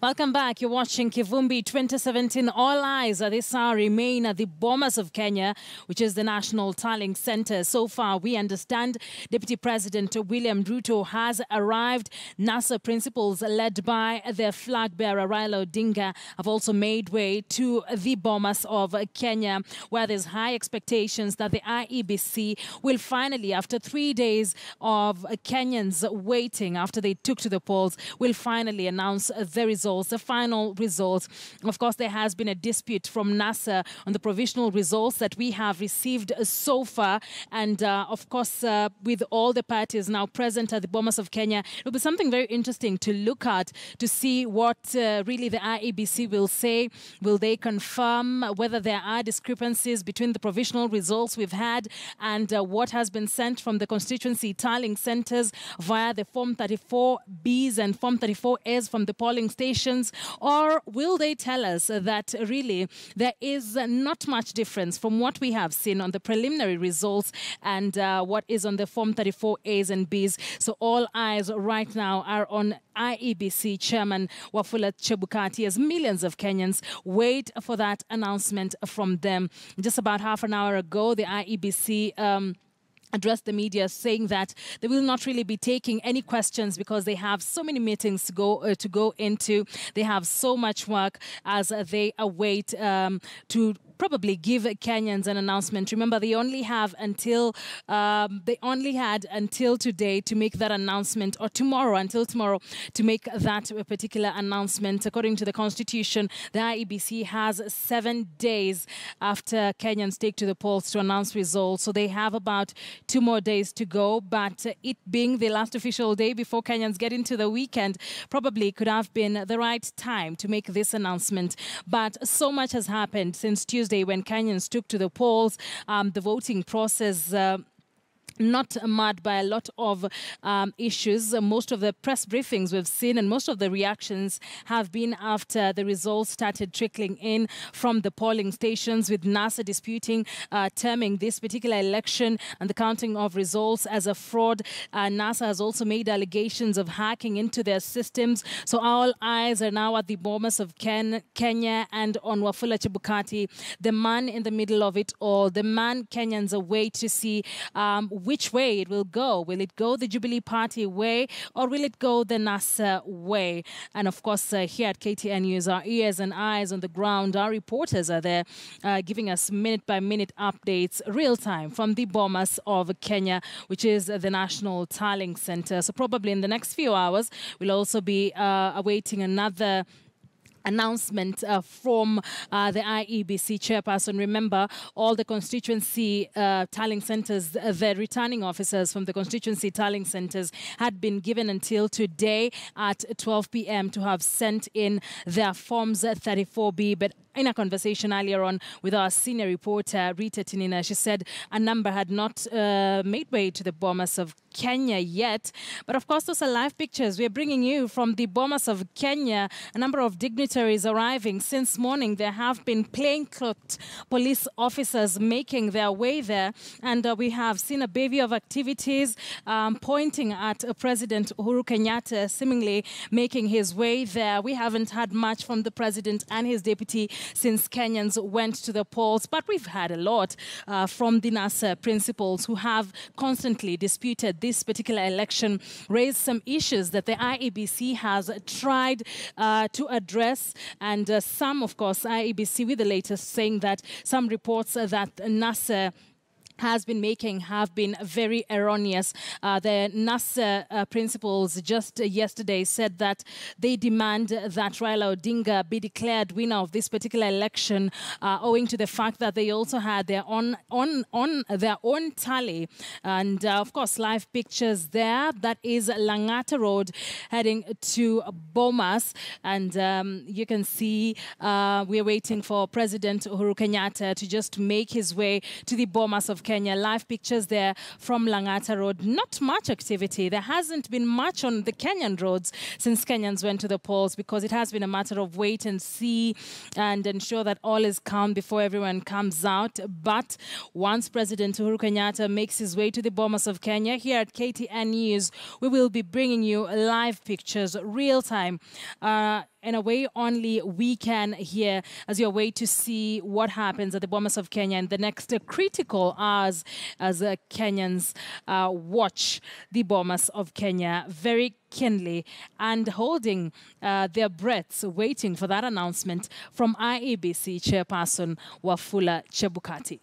Welcome back. You're watching Kivumbi 2017. All eyes at this hour remain at the Bomas of Kenya, which is the National Tallying Center. So far, we understand Deputy President William Ruto has arrived. NASA principals led by their flag bearer Raila Odinga have also made way to the Bomas of Kenya, where there's high expectations that the IEBC will finally, after 3 days of Kenyans waiting after they took to the polls, will finally announce the results, the final results. Of course, there has been a dispute from NASA on the provisional results that we have received so far. And of course, with all the parties now present at the Bomas of Kenya, it will be something very interesting to look at to see what really the IEBC will say. Will they confirm whether there are discrepancies between the provisional results we've had and what has been sent from the constituency tallying centers via the Form 34Bs and Form 34As from the polling stations? Or will they tell us that really there is not much difference from what we have seen on the preliminary results and what is on the Form 34As and Bs? So all eyes right now are on IEBC Chairman Wafula Chebukati as millions of Kenyans wait for that announcement from them. Just about half an hour ago, the IEBC addressed the media saying that they will not really be taking any questions because they have so many meetings to go into. They have so much work as they await to probably give Kenyans an announcement. Remember, they only had until today to make that announcement, or until tomorrow to make that particular announcement. According to the Constitution, the IEBC has 7 days after Kenyans take to the polls to announce results. So they have about 2 more days to go. But it being the last official day before Kenyans get into the weekend, probably could have been the right time to make this announcement. But so much has happened since Tuesday when Kenyans took to the polls. The voting process not marred by a lot of issues. Most of the press briefings we've seen and most of the reactions have been after the results started trickling in from the polling stations, with NASA disputing, terming this particular election and the counting of results as a fraud. NASA has also made allegations of hacking into their systems. So all eyes are now at the Bomas of Kenya and on Wafula Chebukati, the man in the middle of it all, the man Kenyans await to see which way it will go. Will it go the Jubilee Party way, or will it go the NASA way? And of course, here at KTN News, our ears and eyes on the ground, our reporters are there giving us minute-by-minute updates, real-time, from the Bomas of Kenya, which is the National Tallying Center. So probably in the next few hours, we'll also be awaiting another announcement from the IEBC chairperson. Remember, all the constituency tallying centers, the returning officers from the constituency tallying centers had been given until today at 12 p.m. to have sent in their Forms 34B. But in a conversation earlier on with our senior reporter, Rita Tinina, she said a number had not made way to the Bomas of Kenya yet. But of course, those are live pictures we're bringing you from the Bomas of Kenya. A number of dignitaries arriving since morning. There have been plainclothes police officers making their way there. And we have seen a bevy of activities pointing at President Uhuru Kenyatta, seemingly making his way there. We haven't had much from the president and his deputy since Kenyans went to the polls, but we've had a lot from the NASA principals who have constantly disputed this particular election, raised some issues that the IEBC has tried to address, and some, of course, IEBC with the latest saying that some reports that NASA has been making have been very erroneous. The NASA principals just yesterday said that they demand that Raila Odinga be declared winner of this particular election, owing to the fact that they also had their own tally. And of course, live pictures there. That is Langata Road heading to Bomas, and you can see we're waiting for President Uhuru Kenyatta to just make his way to the Bomas of Kenya. Live pictures there from Langata Road. Not much activity. There hasn't been much on the Kenyan roads since Kenyans went to the polls, because it has been a matter of wait and see and ensure that all is calm before everyone comes out. But once President Uhuru Kenyatta makes his way to the Bomas of Kenya, here at KTN News, we will be bringing you live pictures, real time. in a way only we can hear as your way to see what happens at the Bomas of Kenya in the next critical hours as Kenyans watch the Bomas of Kenya very keenly and holding their breaths, waiting for that announcement from IEBC Chairperson Wafula Chebukati.